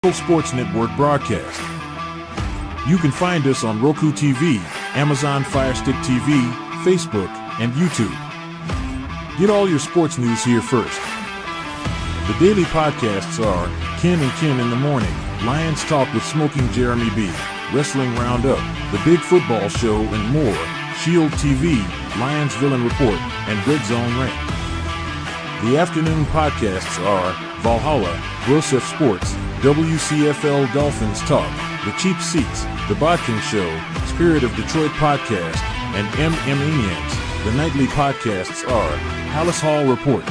Sports Network broadcast. You can find us on Roku TV, Amazon Fire Stick TV, Facebook, and YouTube. Get all your sports news here first. The daily podcasts are Ken and Ken in the Morning, Lions Talk with Smoking Jeremy B, Wrestling Roundup, The Big Football Show, and more, Shield TV, Lions Villain Report, and Red Zone Rant. The afternoon podcasts are Valhalla, Grosef Sports, WCFL Dolphins Talk, The Cheap Seats, The Bodkin Show, Spirit of Detroit Podcast, and Maniacs. The nightly podcasts are Palace Hall Report,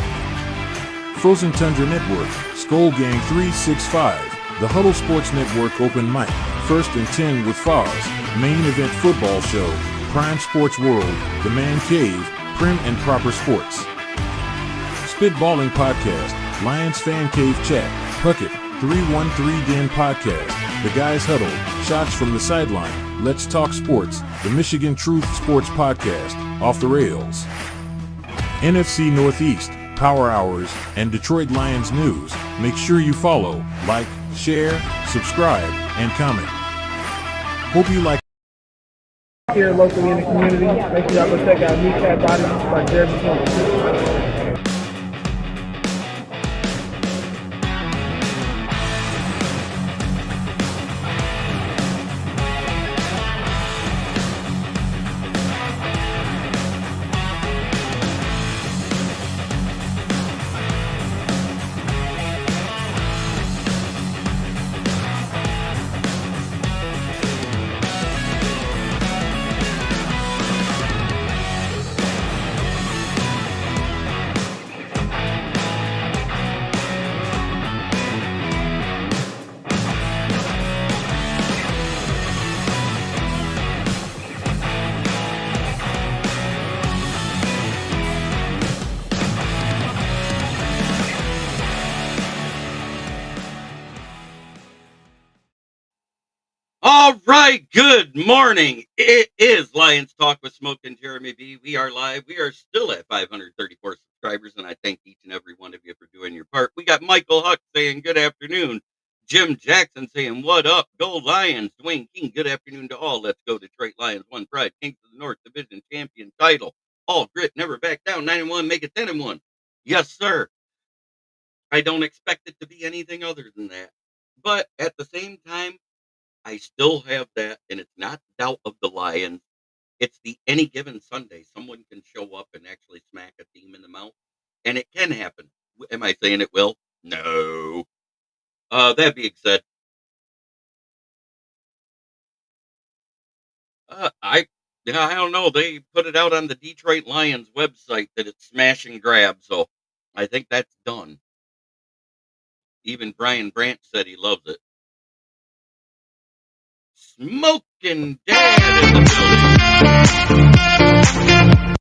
Frozen Tundra Network, Skull Gang 365, The Huddle Sports Network Open Mic, First and 10 with Foz, Main Event Football Show, Prime Sports World, The Man Cave, Prim and Proper Sports. Spitballing Podcast, Lions Fan Cave Chat, Puckett, 313 Den Podcast, The Guys Huddle, Shots from the Sideline, Let's Talk Sports, The Michigan Truth Sports Podcast, Off the Rails, NFC Northeast, Power Hours, and Detroit Lions News. Make sure you follow, like, share, subscribe, and comment. Hope you like here locally in the community. Make sure y'all go check out Kneecap Body by Jeremy Jones. All right, good morning. It is Lions Talk with Smoke and Jeremy B. We are live. We are still at 534 subscribers, and I thank each and every one of you for doing your part. We got Michael Huck saying good afternoon. Jim Jackson saying what up? Go Lions. Dwayne King, good afternoon to all. Let's go Detroit Lions. One pride. Kings of the North Division champion title. All grit, never back down. 9-1, make it 10-1. Yes, sir. I don't expect it to be anything other than that. But at the same time, I still have that, and it's not doubt of the Lions. It's the any given Sunday. Someone can show up and actually smack a team in the mouth, and it can happen. Am I saying it will? No. That being said, I don't know. They put it out on the Detroit Lions website that it's smash and grab, so I think that's done. Even Brian Branch said he loves it. Smoking Dad in the building.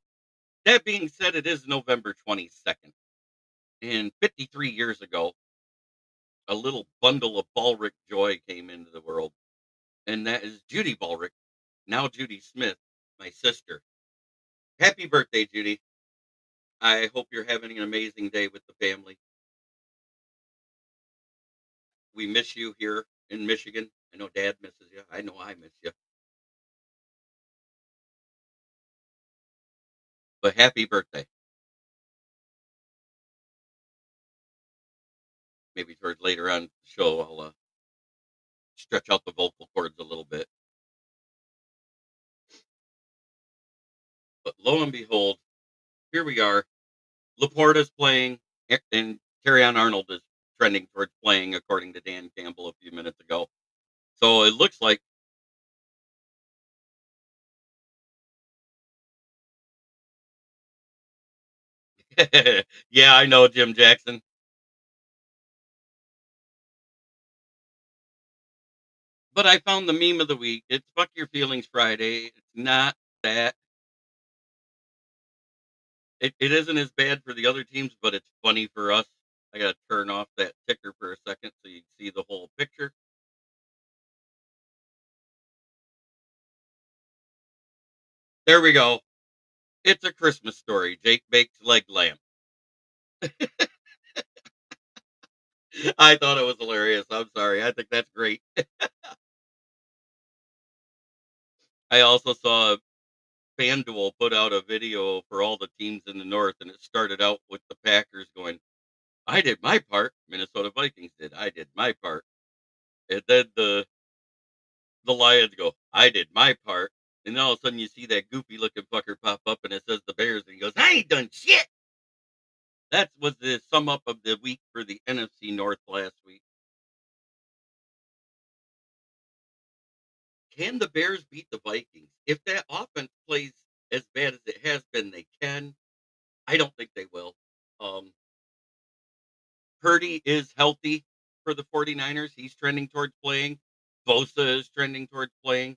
That being said, it is November 22nd. And 53 years ago, a little bundle of Ballrick joy came into the world. And that is Judy Ballrick, now Judy Smith, my sister. Happy birthday, Judy. I hope you're having an amazing day with the family. We miss you here in Michigan. I know Dad misses you. I know I miss you. But happy birthday. Maybe towards later on the show, I'll stretch out the vocal cords a little bit. But lo and behold, here we are. Laporta's playing, and Terrion Arnold is trending towards playing, according to Dan Campbell a few minutes ago. So it looks like yeah, I know, Jim Jackson. But I found the meme of the week. It's Fuck Your Feelings Friday. It's not that. It isn't as bad for the other teams, but it's funny for us. I got to turn off that ticker for a second so you can see the whole picture. There we go. It's a Christmas story. Jake bakes leg lamb. I thought it was hilarious. I'm sorry. I think that's great. I also saw FanDuel put out a video for all the teams in the North, and it started out with the Packers going, I did my part. Minnesota Vikings did. I did my part. And then the Lions go, I did my part. And then all of a sudden you see that goofy looking fucker pop up and it says the Bears and he goes, I ain't done shit. That was the sum up of the week for the NFC North last week. Can the Bears beat the Vikings? If that offense plays as bad as it has been, they can. I don't think they will. Um, Purdy is healthy for the 49ers. He's trending towards playing. Bosa is trending towards playing.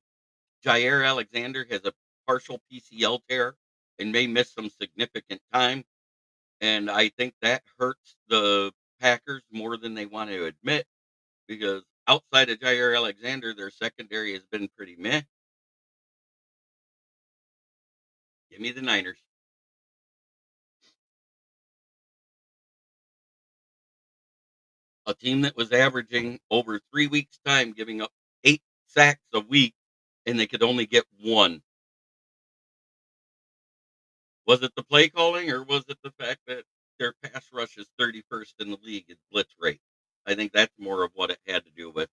Jair Alexander has a partial PCL tear and may miss some significant time. And I think that hurts the Packers more than they want to admit because outside of Jair Alexander, their secondary has been pretty meh. Give me the Niners. A team that was averaging over 3 weeks' time, giving up 8 sacks a week, and they could only get one. Was it the play calling or was it the fact that their pass rush is 31st in the league in blitz rate? I think that's more of what it had to do with.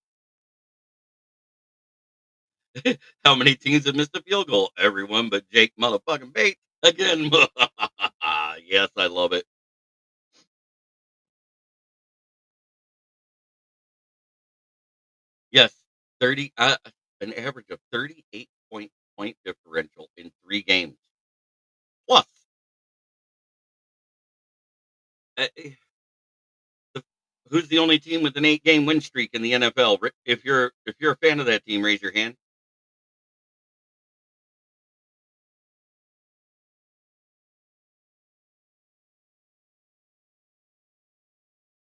How many teams have missed a field goal? Everyone but Jake motherfucking Bates. Again. Yes, I love it. Yes, 30, an average of 38 point differential in 3 games. Plus, uh, who's the only team with an 8-game win streak in the NFL? If you're a fan of that team, raise your hand.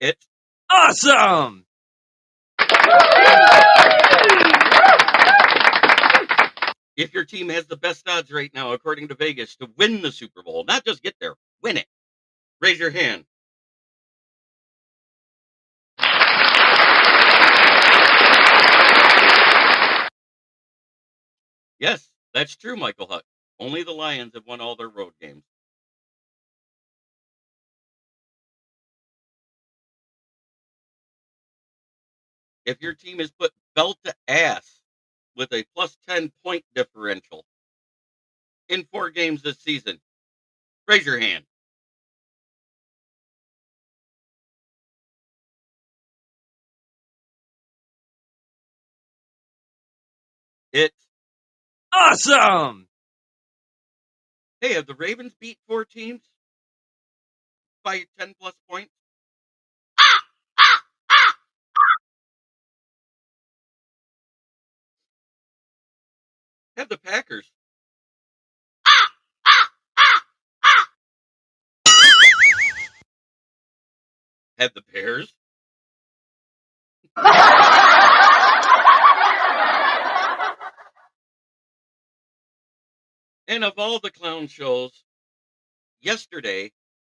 It's awesome. If your team has the best odds right now, according to Vegas, to win the Super Bowl, not just get there, win it, raise your hand. Yes, that's true, Michael Huck. Only the Lions have won all their road games. If your team is put belt to ass with a plus 10 point differential in 4 games this season, raise your hand. It's awesome. Hey, have the Ravens beat 4 teams by 10 plus points? Have the Packers? Have the Bears? And of all the clown shows, yesterday,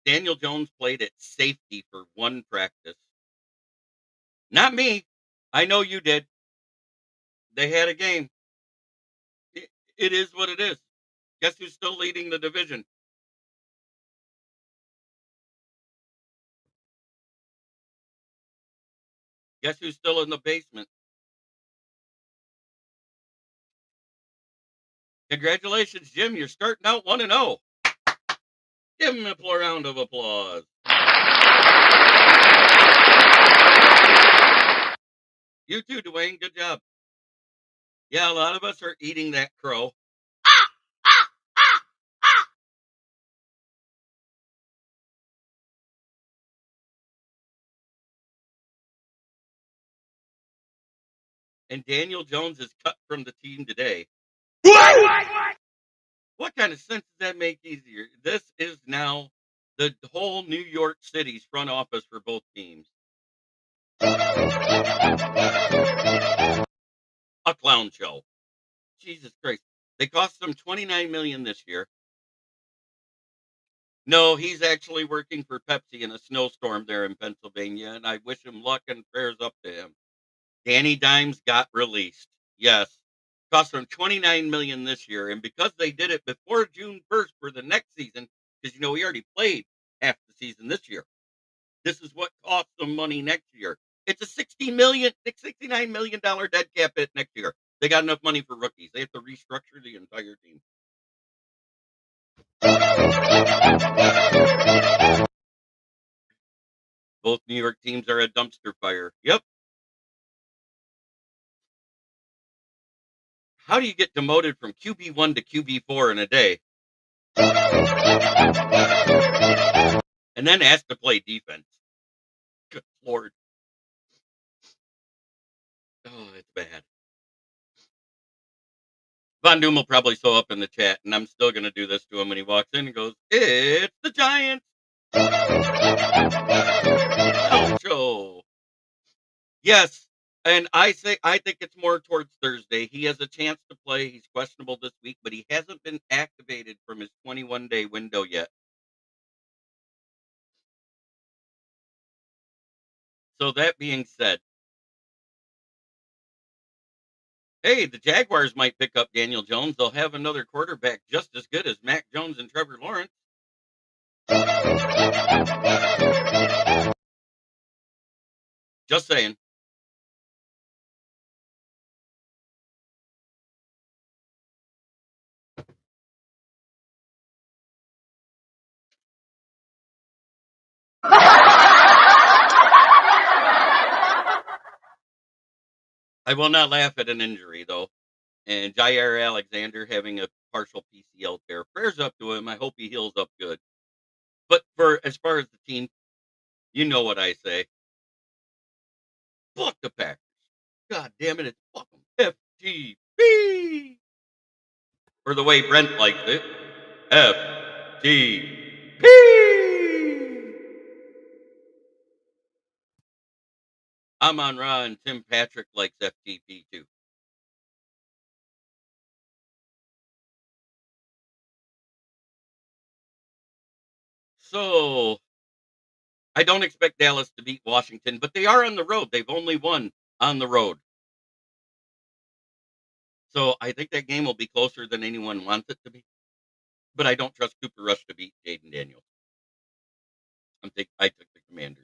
Daniel Jones played at safety for 1 practice. Not me. I know you did. They had a game. It is what it is. Guess who's still leading the division? Guess who's still in the basement? Congratulations, Jim. You're starting out 1-0. Give him a round of applause. You too, Dwayne. Good job. Yeah, a lot of us are eating that crow. And Daniel Jones is cut from the team today. What kind of sense does that make easier? This is now the whole New York City's front office for both teams. A clown show. Jesus Christ. They cost them $29 million this year. No, he's actually working for Pepsi in a snowstorm there in Pennsylvania, and I wish him luck and prayers up to him. Danny Dimes got released. Yes. Cost them $29 million this year. And because they did it before June 1st for the next season, because he already played half the season this year. This is what costs them money next year. It's a $69 million dead cap hit next year. They got enough money for rookies. They have to restructure the entire team. Both New York teams are a dumpster fire. Yep. How do you get demoted from QB1 to QB4 in a day? And then asked to play defense. Good Lord. Oh, it's bad. Von Doom will probably show up in the chat, and I'm still going to do this to him when he walks in and goes, "It's the Giants." Hell show. Yes. And I think it's more towards Thursday. He has a chance to play. He's questionable this week, but he hasn't been activated from his 21-day window yet. So that being said, hey, the Jaguars might pick up Daniel Jones. They'll have another quarterback just as good as Mac Jones and Trevor Lawrence. Just saying. I will not laugh at an injury, though. And Jair Alexander having a partial PCL tear. Prayers up to him. I hope he heals up good. But for as far as the team, you know what I say. Fuck the Packers. God damn it, it's fuck them. FTB. Or the way Brent likes it. FTP. I'm on Raw and Tim Patrick likes FTP too. So I don't expect Dallas to beat Washington, but they are on the road. They've only won on the road. So I think that game will be closer than anyone wants it to be. But I don't trust Cooper Rush to beat Jaden Daniels. I took the Commanders.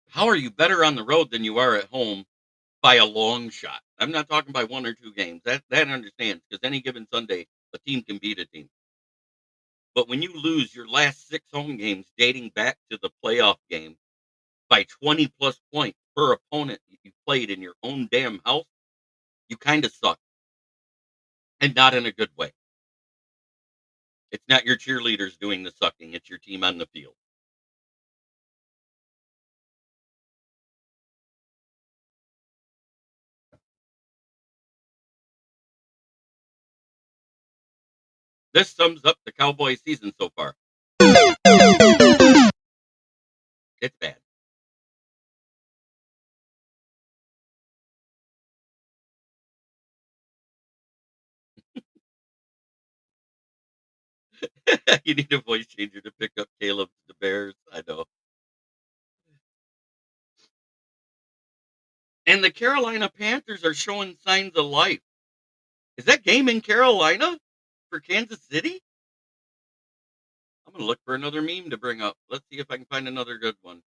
How are you better on the road than you are at home by a long shot? I'm not talking by 1 or 2 games. That understands because any given Sunday, a team can beat a team. But when you lose your last 6 home games dating back to the playoff game by 20 plus points per opponent you played in your own damn house, you kind of suck. And not in a good way. It's not your cheerleaders doing the sucking, it's your team on the field. This sums up the Cowboys season so far. It's bad. You need a voice changer to pick up Caleb to the Bears. I know. And the Carolina Panthers are showing signs of life. Is that game in Carolina for Kansas City? I'm going to look for another meme to bring up. Let's see if I can find another good one.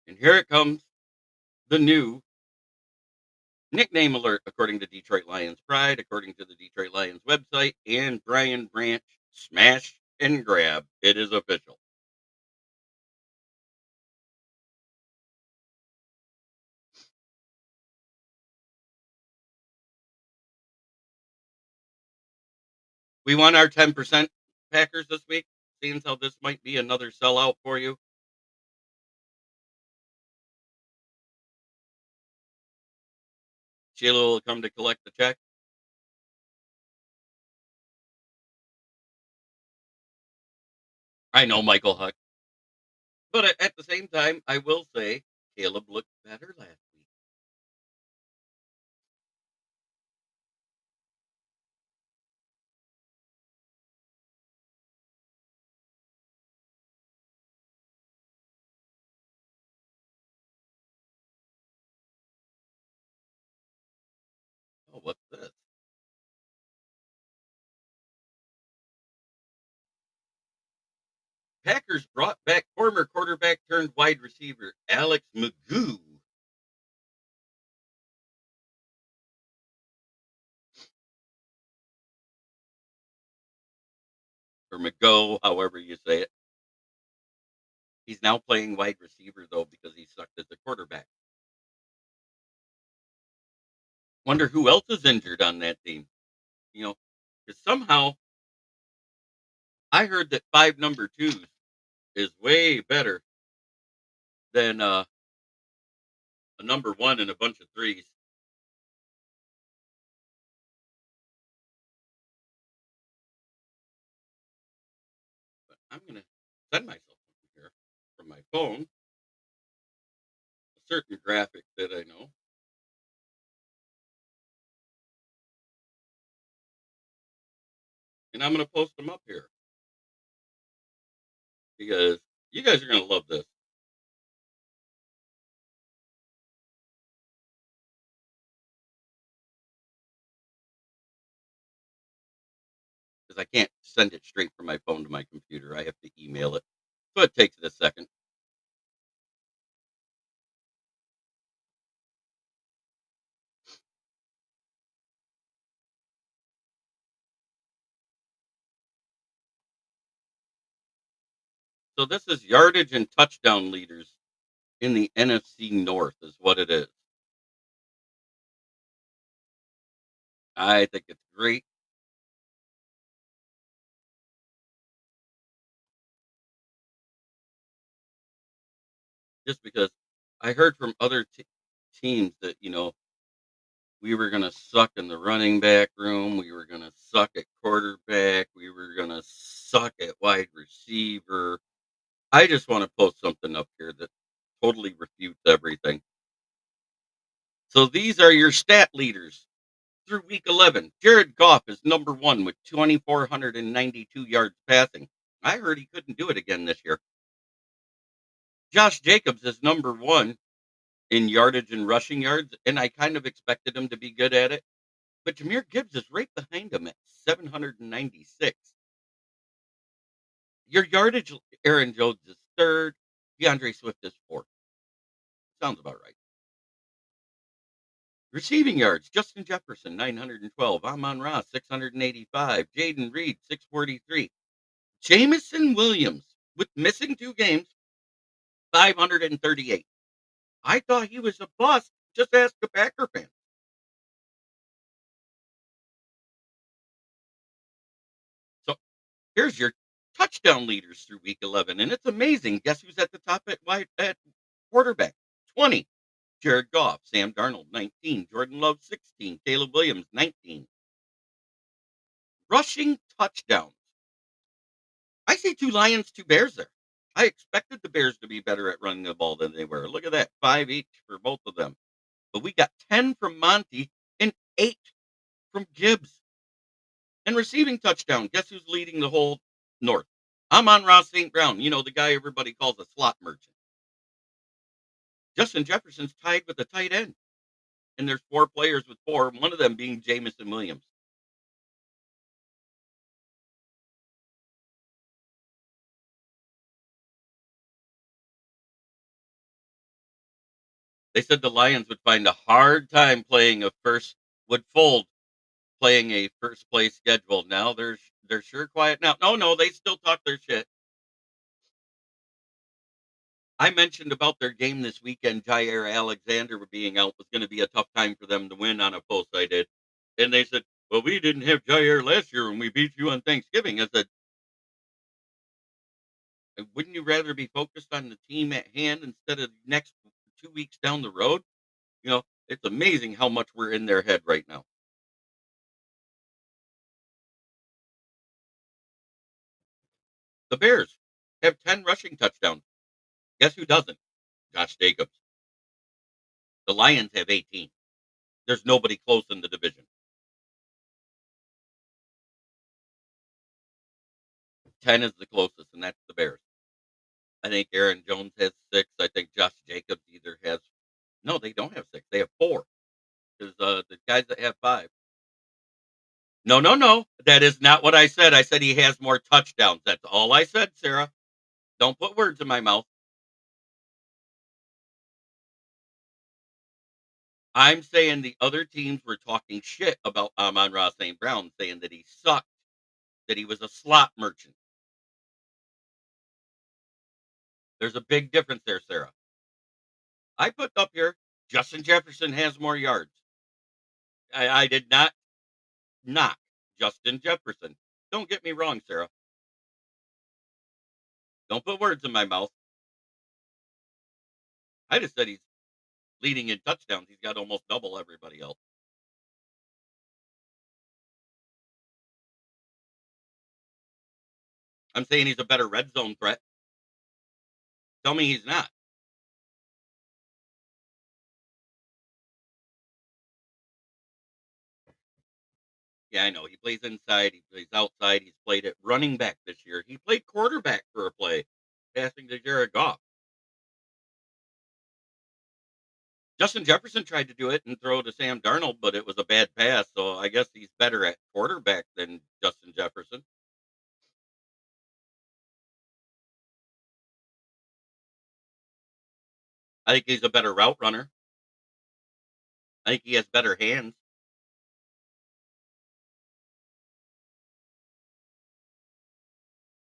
And here it comes, the new Nickname alert, according to Detroit Lions Pride, according to the Detroit Lions website, and Brian Branch, smash and grab. It is official. We won our 10% Packers this week, seeing how this might be another sellout for you. Sheila will come to collect the check. I know Michael Huck. But at the same time, I will say Caleb looked better last week. Oh, what's this? Packers brought back former quarterback turned wide receiver Alex Magoo. Or Mago, however you say it. He's now playing wide receiver, though, because he sucked as a quarterback. Wonder who else is injured on that team. You know, because somehow I heard that 5 number 2s is way better than a number 1 and a bunch of 3s. But I'm going to send myself here from my phone a certain graphic that I know. And I'm going to post them up here because you guys are going to love this. Because I can't send it straight from my phone to my computer. I have to email it. So it takes it a second. So this is yardage and touchdown leaders in the NFC North is what it is. I think it's great. Just because I heard from other teams that, we were going to suck in the running back room. We were going to suck at quarterback. We were going to suck at wide receiver. I just want to post something up here that totally refutes everything. So these are your stat leaders through week 11. Jared Goff is number 1 with 2,492 yards passing. I heard he couldn't do it again this year. Josh Jacobs is number 1 in yardage and rushing yards, and I kind of expected him to be good at it. But Jahmyr Gibbs is right behind him at 796. Your yardage, Aaron Jones is 3rd. DeAndre Swift is 4th. Sounds about right. Receiving yards, Justin Jefferson, 912. Amon-Ra, 685. Jaden Reed, 643. Jameson Williams, with missing 2 games, 538. I thought he was a bust. Just ask a Packer fan. So here's your touchdown leaders through week 11, and it's amazing. Guess who's at the top at quarterback? 20. Jared Goff, Sam Darnold, 19. Jordan Love, 16. Caleb Williams, 19. Rushing touchdowns. I see 2 Lions, 2 Bears there. I expected the Bears to be better at running the ball than they were. Look at that, 5 each for both of them. But we got 10 from Monty and 8 from Gibbs. And receiving touchdown, guess who's leading the whole North? Amon-Ra St. Brown, the guy everybody calls a slot merchant. Justin Jefferson's tied with the tight end. And there's 4 players with 4, one of them being Jameson Williams. They said the Lions would find a hard time would fold playing a first place schedule. Now they're sure quiet now. No, they still talk their shit. I mentioned about their game this weekend. Jair Alexander being out was going to be a tough time for them to win on a post I did, and they said, "Well, we didn't have Jair last year when we beat you on Thanksgiving." I said, "Wouldn't you rather be focused on the team at hand instead of next 2 weeks down the road?" It's amazing how much we're in their head right now. The Bears have 10 rushing touchdowns. Guess who doesn't? Josh Jacobs. The Lions have 18. There's nobody close in the division. 10 is the closest, and that's the Bears. I think Aaron Jones has 6. I think Josh Jacobs either has no, they don't have 6. They have 4. Because the guys that have 5. No, no, no. That is not what I said. I said he has more touchdowns. That's all I said, Sarah. Don't put words in my mouth. I'm saying the other teams were talking shit about Amon-Ra St. Brown, saying that he sucked, that he was a slot merchant. There's a big difference there, Sarah. I put up here, Justin Jefferson has more yards. I did not knock Justin Jefferson. Don't get me wrong, Sarah. Don't put words in my mouth. I just said he's leading in touchdowns. He's got almost double everybody else. I'm saying he's a better red zone threat. Tell me he's not. Yeah, I know. He plays inside. He plays outside. He's played at running back this year. He played quarterback for a play, passing to Jared Goff. Justin Jefferson tried to do it and throw to Sam Darnold, but it was a bad pass. So I guess he's better at quarterback than Justin Jefferson. I think he's a better route runner. I think he has better hands.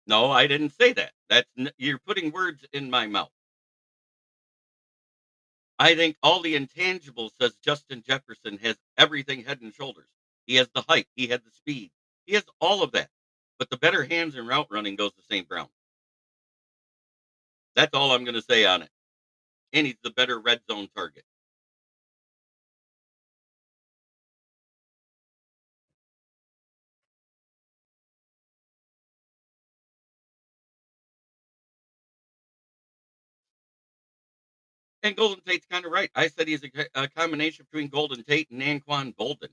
No, I didn't say that. You're putting words in my mouth. I think all the intangibles says Justin Jefferson has everything head and shoulders. He has the height, he has the speed, he has all of that. But the better hands and route running goes to St. Brown. That's all I'm going to say on it. And he's the better red zone target. And Golden Tate's kind of right. I said he's a combination between Golden Tate and Anquan Bolden.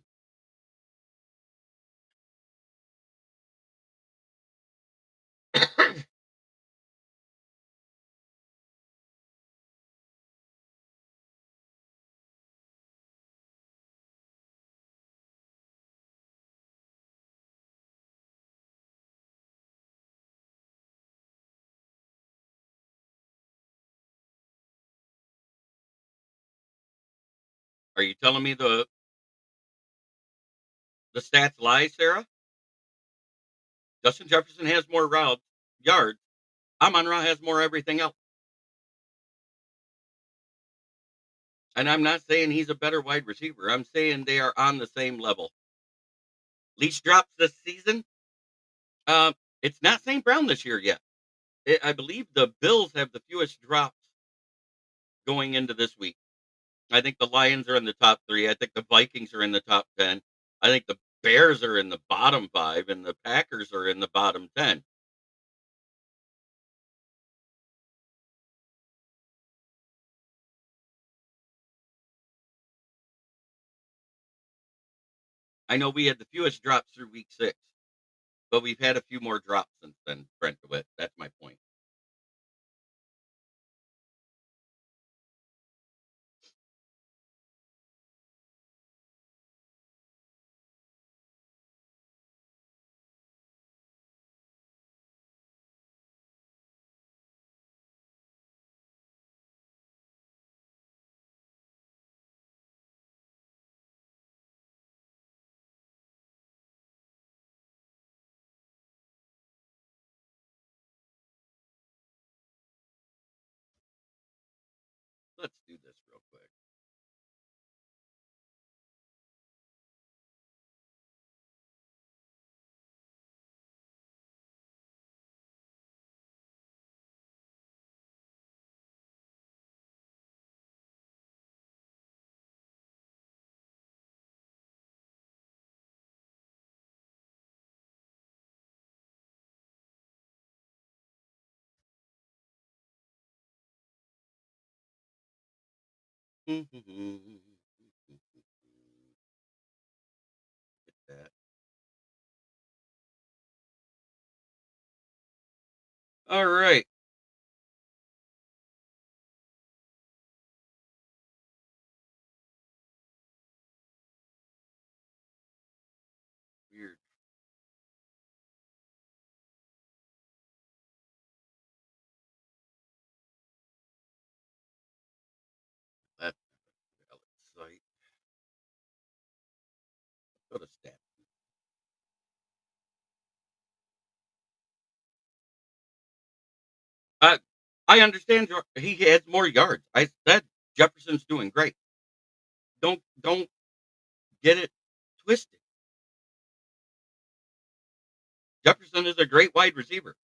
Are you telling me the stats lie, Sarah? Justin Jefferson has more routes, yards. Amon-Ra has more everything else. And I'm not saying he's a better wide receiver. I'm saying they are on the same level. Least drops this season. It's not St. Brown this year yet. I believe the Bills have the fewest drops going into this week. I think the Lions are in the top 3. I think the Vikings are in the top 10. I think the Bears are in the bottom 5, and the Packers are in the bottom 10. I know we had the fewest drops through week 6, but we've had a few more drops since then, Brent DeWitt. That's my point. Let's do this real quick. Get that. All right. Weird. That's a valid site. Go to stats. Uh, I understand he has more yards. I said Jefferson's doing great. Don't get it twisted. Jefferson is a great wide receiver.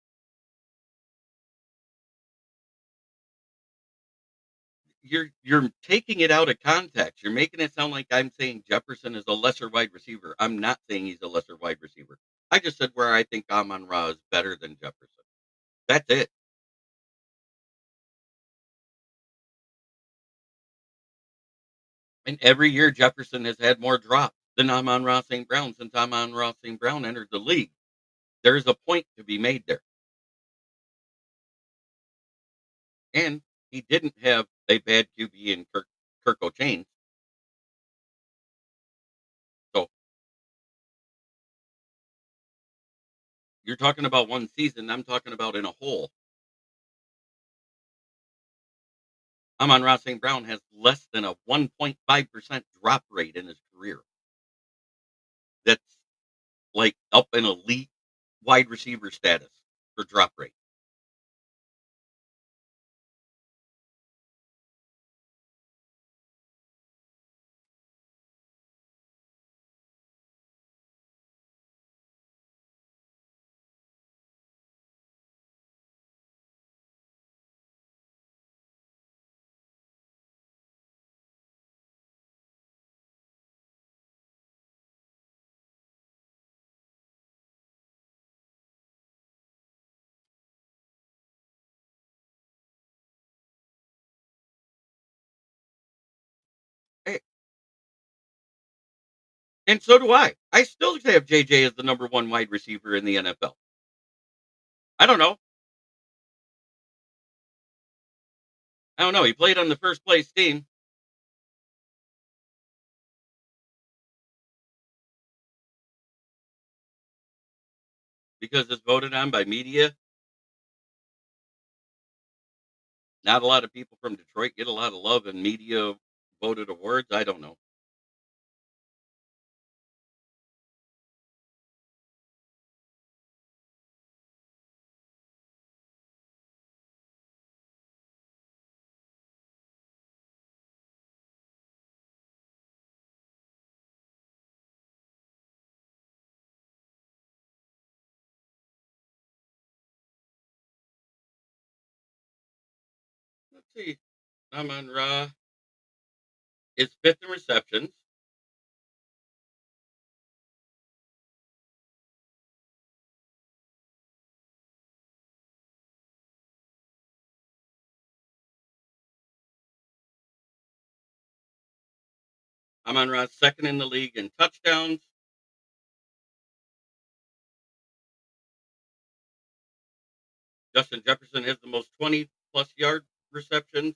You're taking it out of context. You're making it sound like I'm saying Jefferson is a lesser wide receiver. I'm not saying he's a lesser wide receiver. I just said where I think Amon-Ra is better than Jefferson. That's it. And every year Jefferson has had more drops than Amon-Ra St. Brown since Amon-Ra St. Brown entered the league. There's a point to be made there. And he didn't have a bad QB in Kirk O'Chain. So you're talking about one season. I'm talking about in a whole. Amon-Ra St. Brown has less than a 1.5% drop rate in his career. That's like up in elite wide receiver status for drop rate. Hey, and so do I. I still have JJ as the number one wide receiver in the NFL. I don't know. I don't know. He played on the first place team because it's voted on by media. Not a lot of people from Detroit get a lot of love in media voted awards. I don't know. Let's see. Amon-Ra is fifth in receptions. Amon-Ra second in the league in touchdowns. Justin Jefferson has the most 20-plus yard receptions.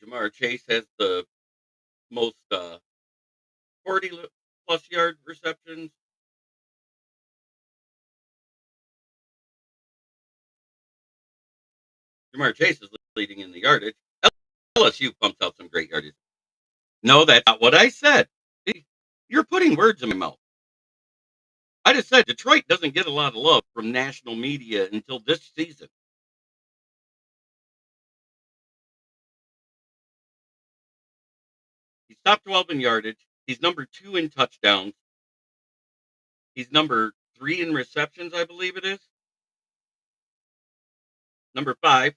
Jamar Chase has the most 40-plus yard receptions. Jamar Chase is leading in the yardage. LSU pumps out some great yardage. No, that's not what I said. You're putting words in my mouth. I just said Detroit doesn't get a lot of love from national media until this season. He's top 12 in yardage. He's number 2 in touchdowns. He's number 3 in receptions, I believe it is. Number 5.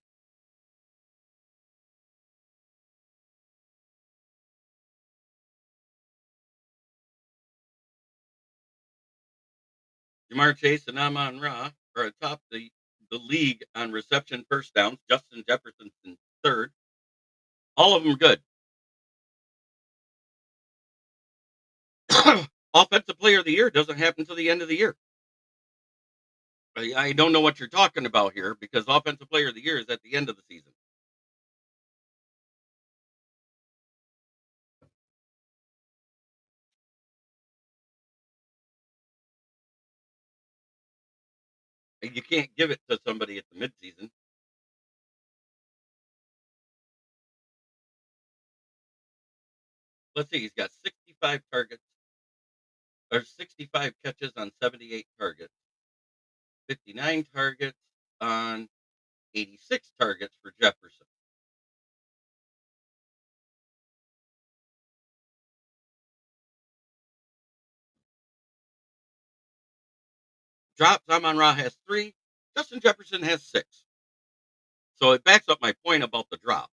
Jamar Chase and Amon Ra are atop the league on reception first downs. Justin Jefferson's in third. All of them good. Offensive player of the year doesn't happen until the end of the year. I don't know what you're talking about here because offensive player of the year is at the end of the season. And you can't give it to somebody at the midseason. Let's see, he's got 65 targets or 65 catches on 78 targets, 59 targets on 86 targets for Jefferson. Drops, Amon Ra has 3. Justin Jefferson has 6. So it backs up my point about the drop.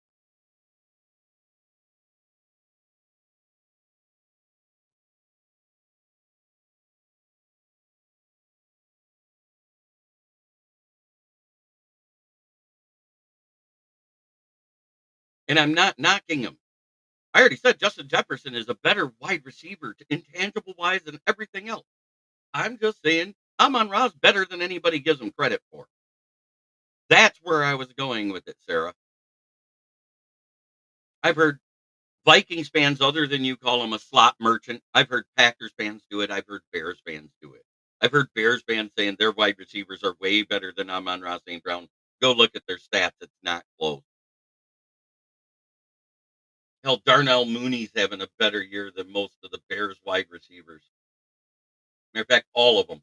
And I'm not knocking him. I already said Justin Jefferson is a better wide receiver, intangible wise, and everything else. I'm just saying Amon Ra's better than anybody gives him credit for. That's where I was going with it, Sarah. I've heard Vikings fans other than you call him a slot merchant. I've heard Packers fans do it. I've heard Bears fans do it. I've heard Bears fans saying their wide receivers are way better than Amon-Ra St. Brown. Go look at their stats. It's not close. Hell, Darnell Mooney's having a better year than most of the Bears wide receivers. Matter of fact, all of them.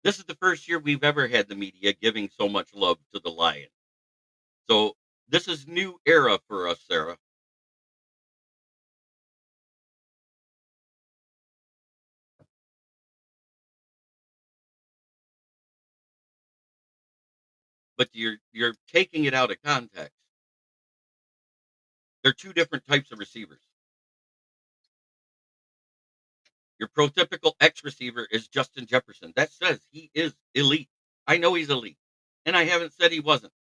This is the first year we've ever had the media giving so much love to the Lions. So this is new era for us, Sarah. But you're taking it out of context. They're two different types of receivers. Your prototypical X receiver is Justin Jefferson. That says he is elite. I know he's elite, and I haven't said he wasn't.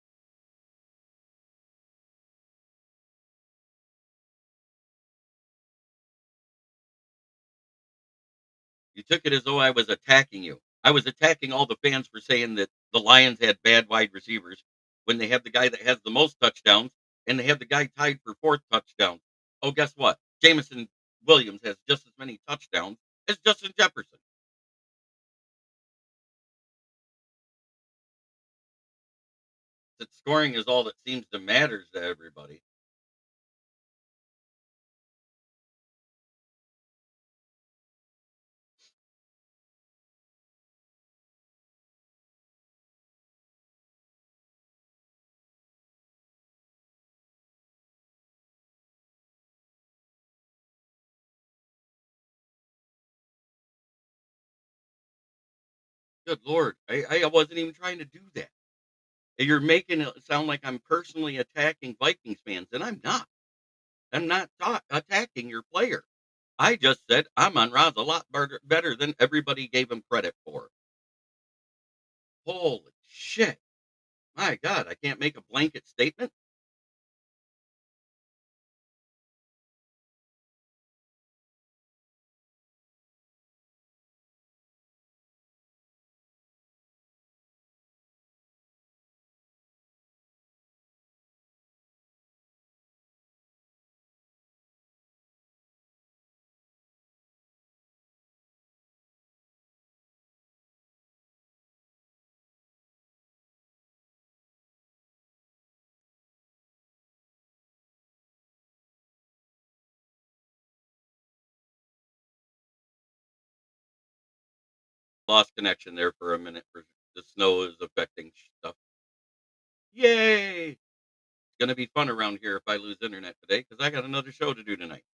You took it as though I was attacking you. I was attacking all the fans for saying that the Lions had bad wide receivers when they have the guy that has the most touchdowns and they have the guy tied for 4th touchdown. Oh, guess what? Jameson Williams has just as many touchdowns as Justin Jefferson. That scoring is all that seems to matter to everybody. Good Lord. I wasn't even trying to do that. You're making it sound like I'm personally attacking Vikings fans, and I'm not. I'm not attacking your player. I just said Amon Ra's a lot better than everybody gave him credit for. Holy shit. My God, I can't make a blanket statement. lost connection there for a minute. For the snow is affecting stuff. Yay! It's gonna be fun around here if I lose internet today because I got another show to do tonight.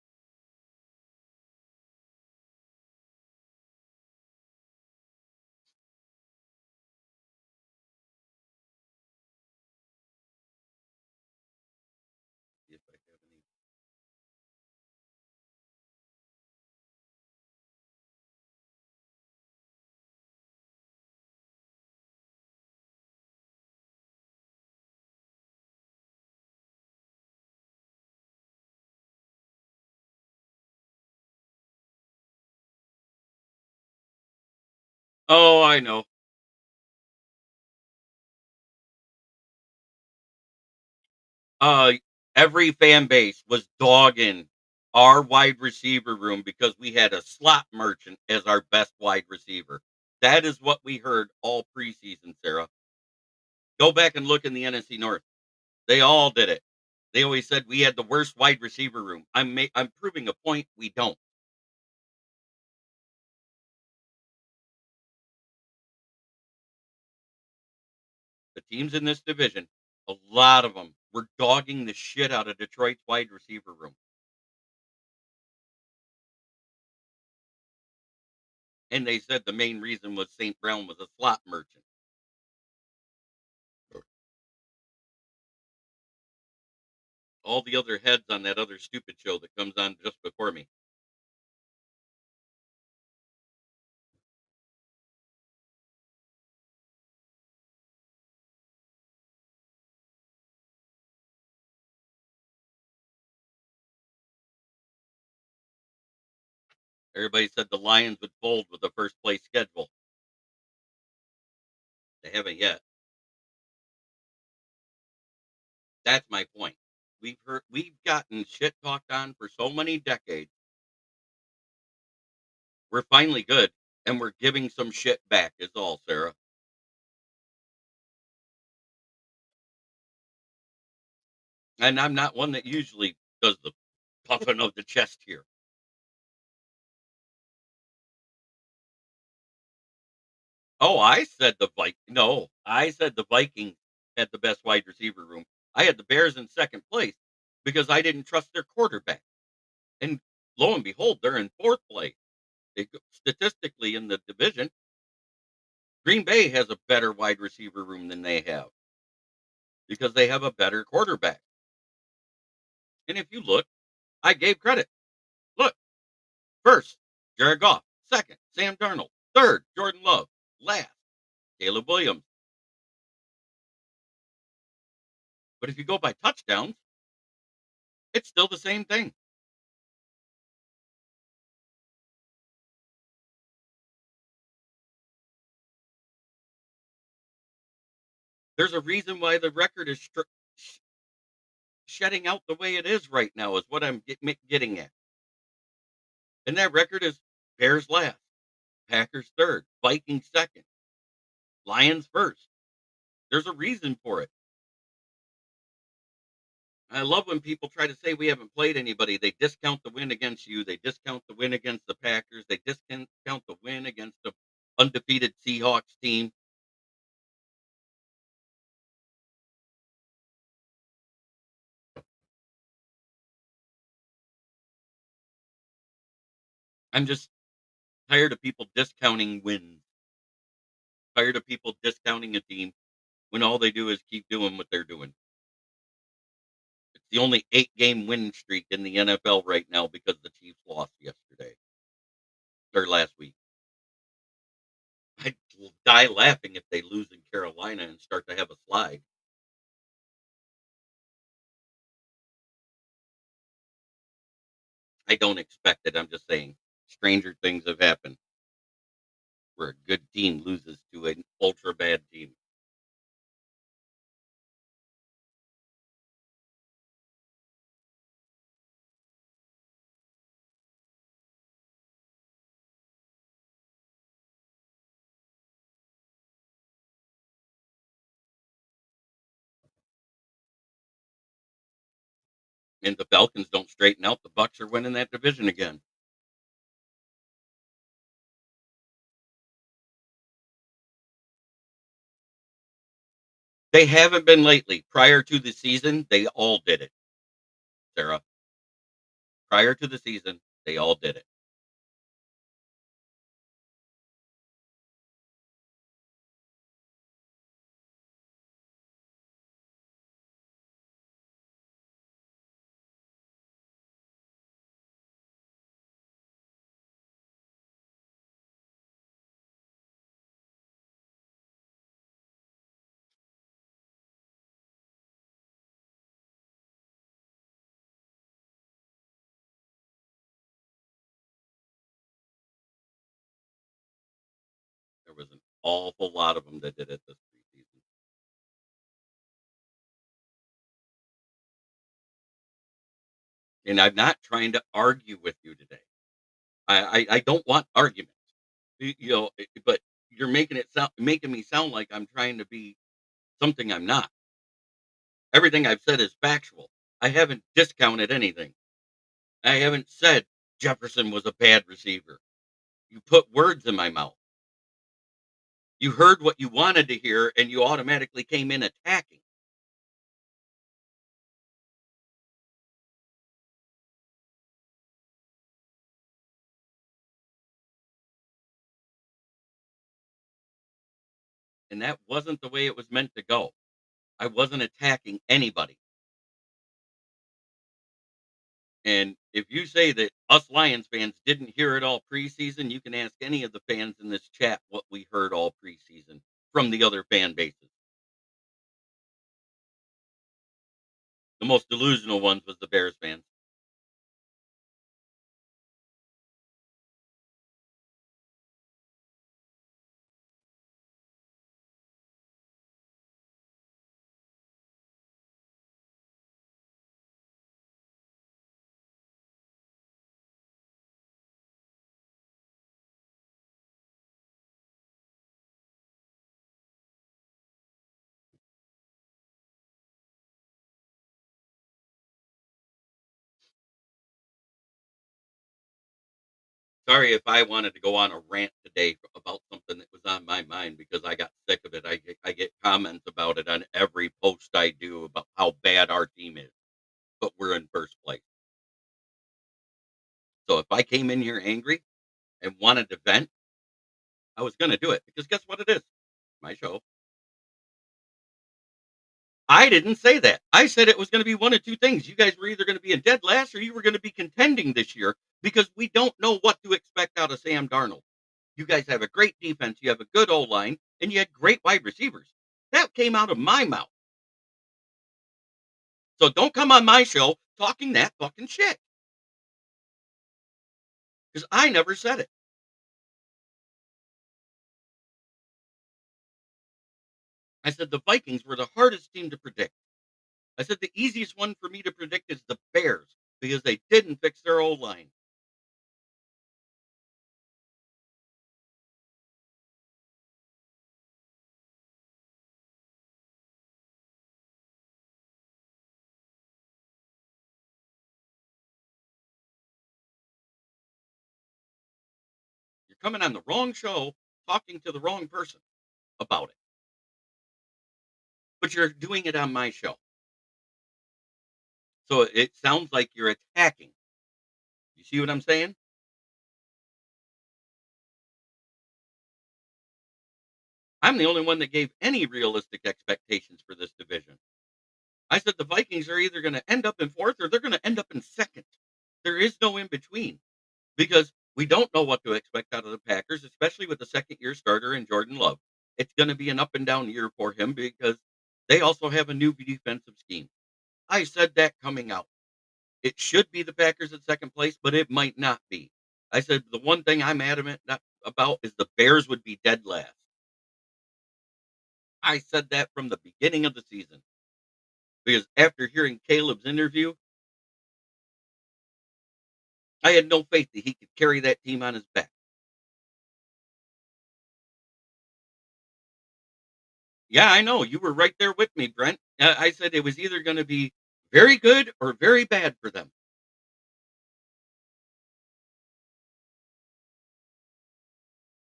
See if I have any. Oh, I know. Uh, every fan base was dogging our wide receiver room because we had a slot merchant as our best wide receiver. That is what we heard all preseason, Sarah. Go back and look in the NFC North. They all did it. They always said we had the worst wide receiver room. I'm proving a point we don't. The teams in this division, a lot of them were dogging the shit out of Detroit's wide receiver room. And they said the main reason was St. Brown was a slot merchant. All the other heads on that other stupid show that comes on just before me. Everybody said the Lions would fold with the first place schedule. They haven't yet. That's my point. We've gotten shit talked on for so many decades. We're finally good, and we're giving some shit back. Is all, Sarah. And I'm not one that usually does the puffing of the chest here. Oh, I said the No, I said the Vikings had the best wide receiver room. I had the Bears in second place because I didn't trust their quarterback. And lo and behold, they're in fourth place. Statistically, in the division, Green Bay has a better wide receiver room than they have because they have a better quarterback. And if you look, I gave credit. Look, first, Jared Goff. Second, Sam Darnold. Third, Jordan Love. Last, Caleb Williams. But if you go by touchdowns, it's still the same thing. There's a reason why the record is shedding out the way it is right now, is what I'm getting at. And that record is Bears last, Packers third, Vikings second, Lions first. There's a reason for it. I love when people try to say we haven't played anybody. They discount the win against you. They discount the win against the Packers. They discount the win against the undefeated Seahawks team. I'm just tired of people discounting wins. Tired of people discounting a team when all they do is keep doing what they're doing. It's the only 8-game winning streak in the NFL right now because the Chiefs lost yesterday or last week. I'd die laughing if they lose in Carolina and start to have a slide. I don't expect it. I'm just saying stranger things have happened where a good team loses to an ultra bad team. And the Falcons don't straighten out, the Bucks are winning that division again. They haven't been lately. Prior to the season, they all did it, Sarah. Prior to the season, they all did it. There was an awful lot of them that did it this preseason. And I'm not trying to argue with you today. I don't want arguments. But you're making me sound like I'm trying to be something I'm not. Everything I've said is factual. I haven't discounted anything. I haven't said Jefferson was a bad receiver. You put words in my mouth. You heard what you wanted to hear and you automatically came in attacking. And that wasn't the way it was meant to go. I wasn't attacking anybody. And if you say that us Lions fans didn't hear it all preseason, you can ask any of the fans in this chat what we heard all preseason from the other fan bases. The most delusional ones was the Bears fans. Sorry if I wanted to go on a rant today about something that was on my mind because I got sick of it. I get comments about it on every post I do about how bad our team is, but we're in first place. So if I came in here angry and wanted to vent, I was going to do it because guess what it is? My show. I didn't say that. I said it was going to be one of two things. You guys were either going to be in dead last or you were going to be contending this year because we don't know what to expect out of Sam Darnold. You guys have a great defense. You have a good O line, and you had great wide receivers. That came out of my mouth. So don't come on my show talking that fucking shit because I never said it. I said the Vikings were the hardest team to predict. I said the easiest one for me to predict is the Bears because they didn't fix their O line. You're coming on the wrong show talking to the wrong person about it, but you're doing it on my show. So it sounds like you're attacking. You see what I'm saying? I'm the only one that gave any realistic expectations for this division. I said the Vikings are either going to end up in fourth or they're going to end up in second. There is no in between because we don't know what to expect out of the Packers, especially with the second year starter in Jordan Love. It's going to be an up and down year for him because they also have a new defensive scheme. I said that coming out. It should be the Packers at second place, but it might not be. I said the one thing I'm adamant about is the Bears would be dead last. I said that from the beginning of the season because after hearing Caleb's interview, I had no faith that he could carry that team on his back. Yeah, I know. You were right there with me, Brent. I said it was either going to be very good or very bad for them.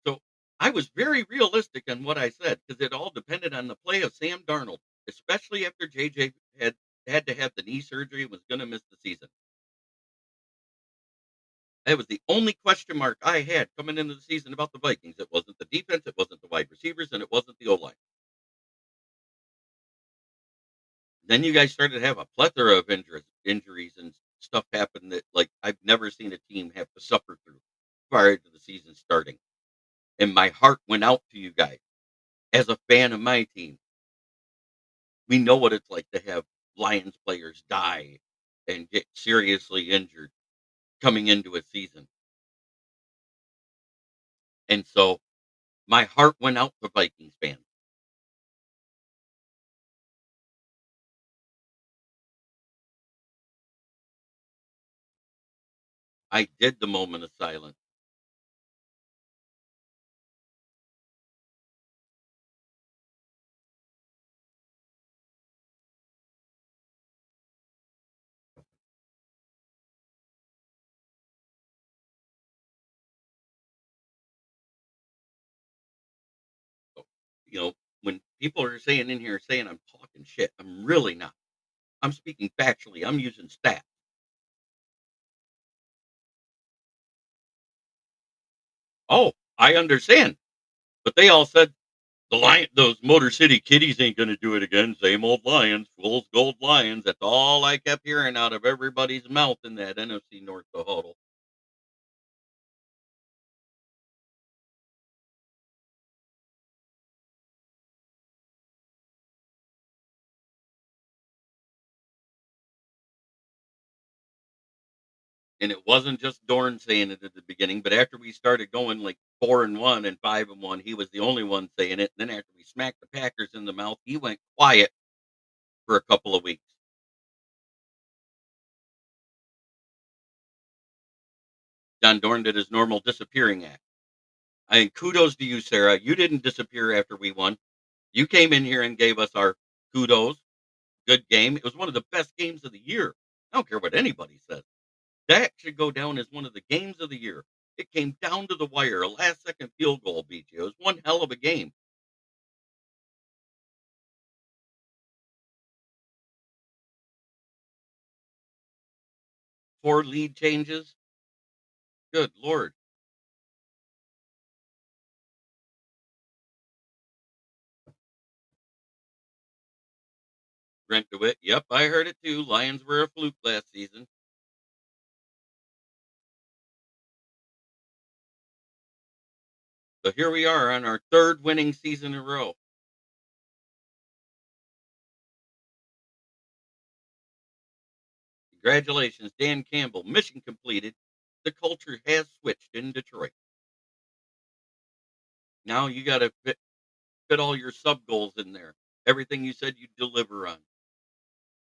So I was very realistic on what I said because it all depended on the play of Sam Darnold. especially after JJ had to have the knee surgery and was going to miss the season. That was the only question mark I had coming into the season about the Vikings. It wasn't the defense, it wasn't the wide receivers, and it wasn't the O-line. Then you guys started to have a plethora of injuries and stuff happen that, like, I've never seen a team have to suffer through prior to the season starting. And my heart went out to you guys. As a fan of my team, we know what it's like to have Lions players die and get seriously injured coming into a season. And so my heart went out to Vikings fans. I did the moment of silence. So, you know, when people are saying in here saying I'm talking shit, I'm really not. I'm speaking factually. I'm using stats. Oh, I understand. But they all said those Motor City Kitties ain't gonna do it again. Same old Lions, fool's gold Lions. That's all I kept hearing out of everybody's mouth in that NFC North huddle. And it wasn't just Dorn saying it at the beginning, but after we started going like 4-1 and 5-1, he was the only one saying it. And then after we smacked the Packers in the mouth, he went quiet for a couple of weeks. John Dorn did his normal disappearing act. I mean, kudos to you, Sarah. You didn't disappear after we won. You came in here and gave us our kudos. Good game. It was one of the best games of the year. I don't care what anybody says. That should go down as one of the games of the year. It came down to the wire. A last second field goal beat you. It was one hell of a game. 4 lead changes. Good Lord. Brent DeWitt. Yep, I heard it too. Lions were a fluke last season. So here we are on our 3rd winning season in a row. Congratulations, Dan Campbell. Mission completed. The culture has switched in Detroit. Now you got to fit all your sub goals in there. Everything you said you'd deliver on.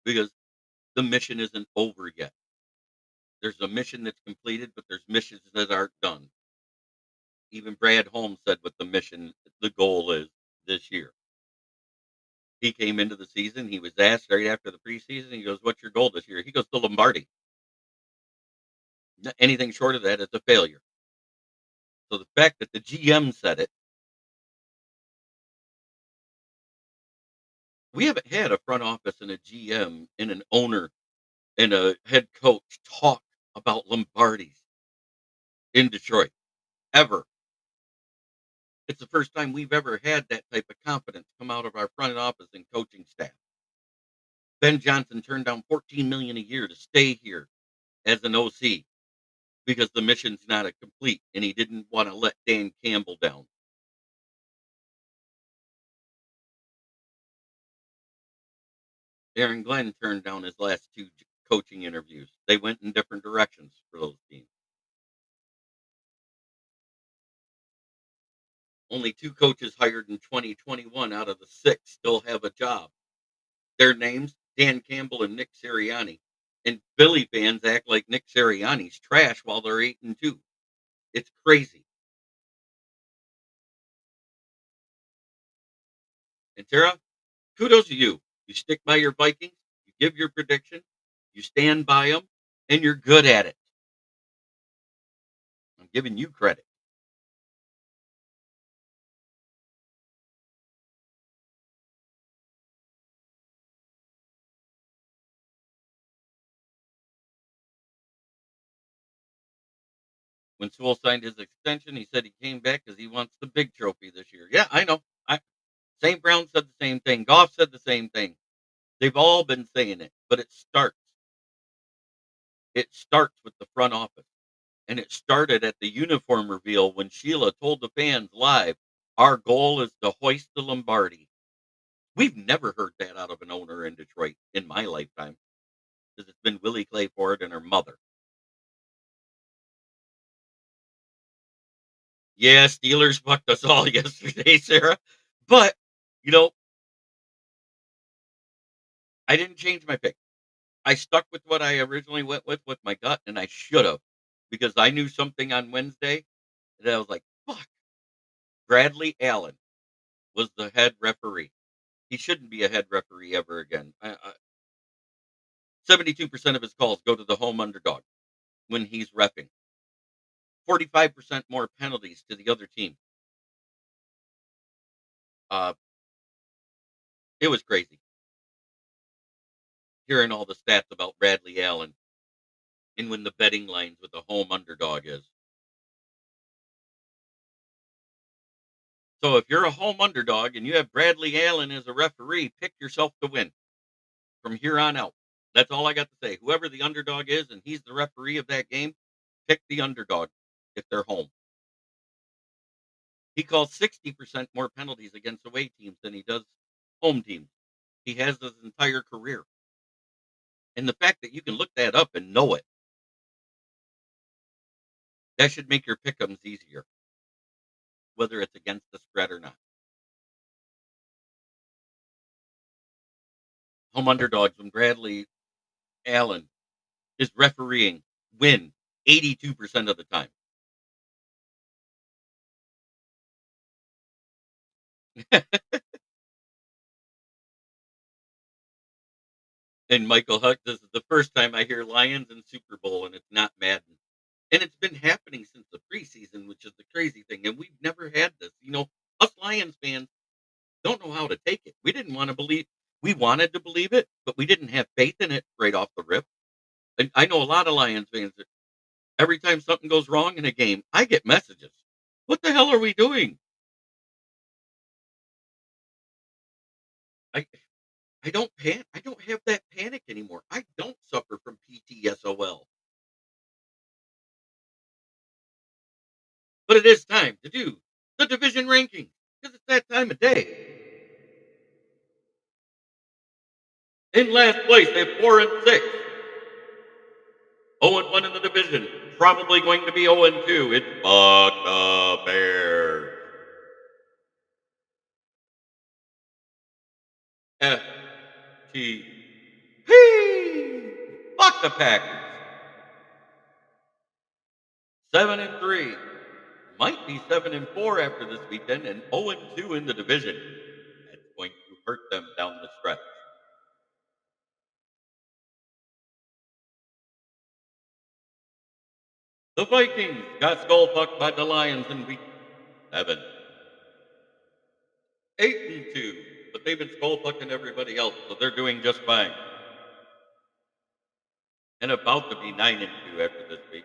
Because the mission isn't over yet. There's a mission that's completed, but there's missions that aren't done. Even Brad Holmes said what the goal is this year. He came into the season. He was asked right after the preseason. He goes, "What's your goal this year?" He goes, "The Lombardi." Anything short of that is a failure. So the fact that the GM said it, we haven't had a front office and a GM and an owner and a head coach talk about Lombardis in Detroit ever. It's the first time we've ever had that type of confidence come out of our front office and coaching staff. Ben Johnson turned down $14 million a year to stay here as an OC because the mission's not a complete, and he didn't want to let Dan Campbell down. Aaron Glenn turned down his last 2 coaching interviews. They went in different directions for those teams. Only 2 coaches hired in 2021 out of the 6 still have a job. Their names, Dan Campbell and Nick Sirianni. And Philly fans act like Nick Sirianni's trash while they're 8-2. It's crazy. And Tara, kudos to you. You stick by your Vikings, you give your prediction, you stand by them, and you're good at it. I'm giving you credit. When Sewell signed his extension, he said he came back because he wants the big trophy this year. Yeah, I know. St. Brown said the same thing. Goff said the same thing. They've all been saying it, but it starts. It starts with the front office. And it started at the uniform reveal when Sheila told the fans live, our goal is to hoist the Lombardi. We've never heard that out of an owner in Detroit in my lifetime, because it's been Willie Clayford and her mother. Yeah, Steelers fucked us all yesterday, Sarah. But, you know, I didn't change my pick. I stuck with what I originally went with my gut, and I should have, because I knew something on Wednesday that I was like, fuck. Bradley Allen was the head referee. He shouldn't be a head referee ever again. 72% of his calls go to the home underdog when he's reffing. 45% more penalties to the other team. Uh, it was crazy hearing all the stats about Bradley Allen and when the betting lines with the home underdog is. So if you're a home underdog and you have Bradley Allen as a referee, pick yourself to win from here on out. That's all I got to say. Whoever the underdog is and he's the referee of that game, pick the underdog if they're home. He calls 60% more penalties against away teams than he does home teams. He has his entire career. And the fact that you can look that up and know it, that should make your pick'ems easier, whether it's against the spread or not. Home underdogs when Bradley Allen is refereeing win 82% of the time. And Michael Huck, this is the first time I hear Lions and Super Bowl, and it's not Madden. And it's been happening since the preseason, which is the crazy thing. And we've never had this. Us Lions fans don't know how to take it. We didn't want to believe. We wanted to believe it, but we didn't have faith in it right off the rip. And I know a lot of Lions fans that every time something goes wrong in a game, I get messages. What the hell are we doing? I I don't have that panic anymore. I don't suffer from PTSOL. But it is time to do the division ranking because it's that time of day. In last place, they have 4-6. 0-1 in the division. Probably going to be 0-2. It's fuck the Bears. F T P. Fuck the Packers. 7-3. Might be 7-4 after this weekend, and 0-2 in the division. That's going to hurt them down the stretch. The Vikings got skull fucked by the Lions in week 7. 8-2, but they've been skull fucking everybody else, so they're doing just fine. And about to be 9-2 after this week,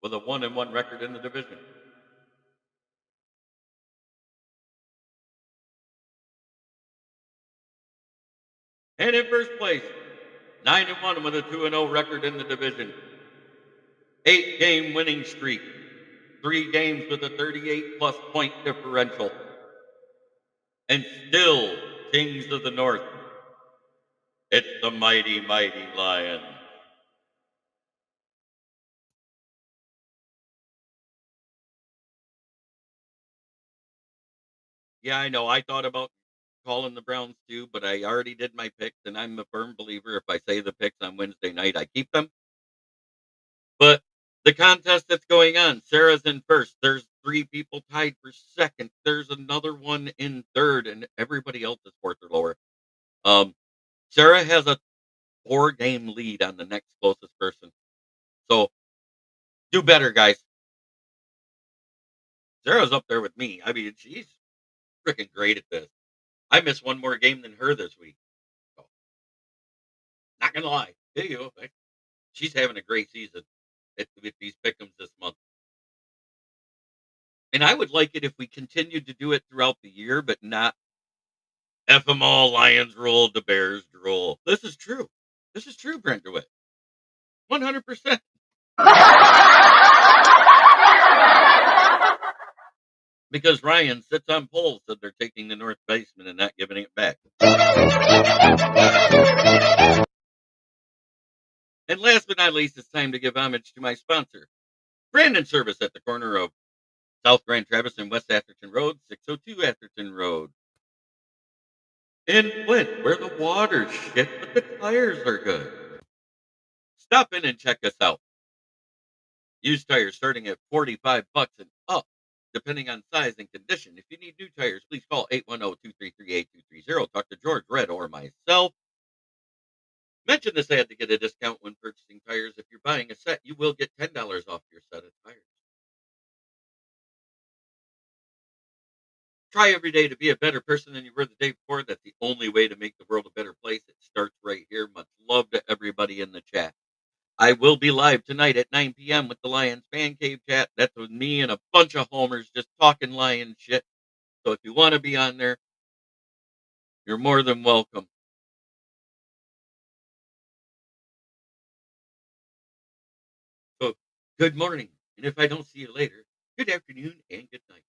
with a 1-1 record in the division. And in first place, 9-1 with a 2-0 record in the division. 8-game winning streak. 3 games with a 38-plus point differential. And still Kings of the North. It's the mighty, mighty Lions. Yeah, I know. I thought about calling the Browns too, but I already did my picks, and I'm a firm believer if I say the picks on Wednesday night, I keep them. But the contest that's going on, Sarah's in first. There's 3 people tied for second. There's another one in third, and everybody else is fourth or lower. Sarah has a 4-game lead on the next closest person. So do better, guys. Sarah's up there with me. I mean, she's freaking great at this. I missed one more game than her this week. So, not gonna lie. There you go. She's having a great season. with these pick'ems this month. And I would like it if we continued to do it throughout the year, but not F them all, Lions roll, the Bears roll. This is true. This is true, Brent DeWitt. 100%. Because Ryan sits on polls that they're taking the North Basement and not giving it back. And last but not least, it's time to give homage to my sponsor, Brandon Service at the corner of South Grand Traverse and West Atherton Road, 602 Atherton Road. In Flint, where the water's shit, but the tires are good. Stop in and check us out. Used tires starting at $45 and up, depending on size and condition. If you need new tires, please call 810-233-8230. Talk to George Red or myself. Mention this ad to get a discount when purchasing tires. If you're buying a set, you will get $10 off your set of tires. Try every day to be a better person than you were the day before. That's the only way to make the world a better place. It starts right here. Much love to everybody in the chat. I will be live tonight at 9 p.m. with the Lions Fan Cave chat. That's with me and a bunch of homers just talking Lion shit. So if you want to be on there, you're more than welcome. So good morning. And if I don't see you later, good afternoon and good night.